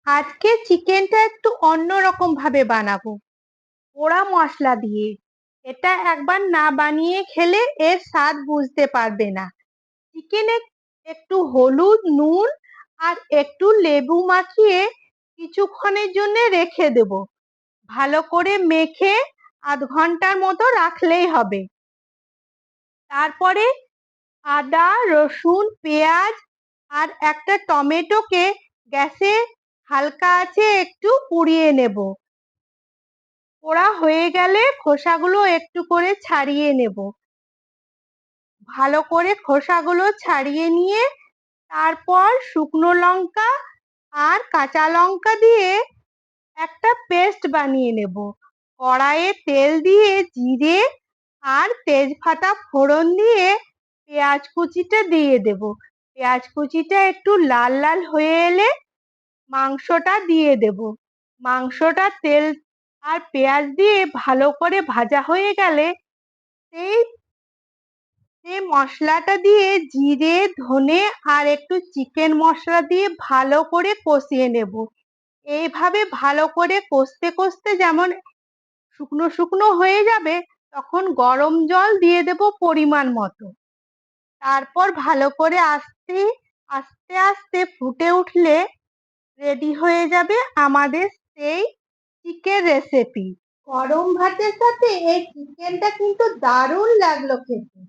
আজকে চিকেনটা একটু অন্যরকম ভাবে বানাবো, পোড়া মশলা দিয়ে। এটা একবার না বানিয়ে খেলে এর স্বাদ বুঝতে পারবে না। চিকেনে একটু হলুদ, নুন আর একটু লেবু মাখিয়ে কিছুক্ষণের জন্য রেখে দেব। ভালো করে মেখে আধ ঘন্টার মতো রাখলেই হবে। তারপরে আদা, রসুন, পেঁয়াজ আর একটা টমেটোকে গ্যাসে হালকা আঁচে একটু পুড়িয়ে নেব। পোড়া হয়ে গেলে খোসাগুলো একটু করে ছাড়িয়ে নেব। ভালো করে খোসাগুলো ছাড়িয়ে নিয়ে তারপর শুকনো লঙ্কা আর কাঁচা লঙ্কা দিয়ে একটা পেস্ট বানিয়ে নেব। কড়াইয়ে তেল দিয়ে জিরে আর তেজপাতা ফোড়ন দিয়ে পেঁয়াজ কুচিটা দিয়ে দেব। পেঁয়াজ কুচিটা একটু লাল লাল হয়ে এলে মাংসটা দিয়ে দেব। মাংসটা তেল আর পেঁয়াজ দিয়ে ভালো করে ভাজা হয়ে গেলে সেই মশলাটা দিয়ে জিরে, ধনে আর একটু চিকেন মশলা দিয়ে ভালো করে কষিয়ে নেব। এইভাবে ভালো করে কষতে কষতে যেমন শুকনো শুকনো হয়ে যাবে, তখন গরম জল দিয়ে দেব পরিমাণ মতো। তারপর ভালো করে আস্তে আস্তে আস্তে ফুটে উঠলে রেডি হয়ে যাবে আমাদের সেই চিকেন রেসিপি। গরম ভাতের সাথে এই চিকেনটা কিন্তু দারুণ লাগলো খেতে।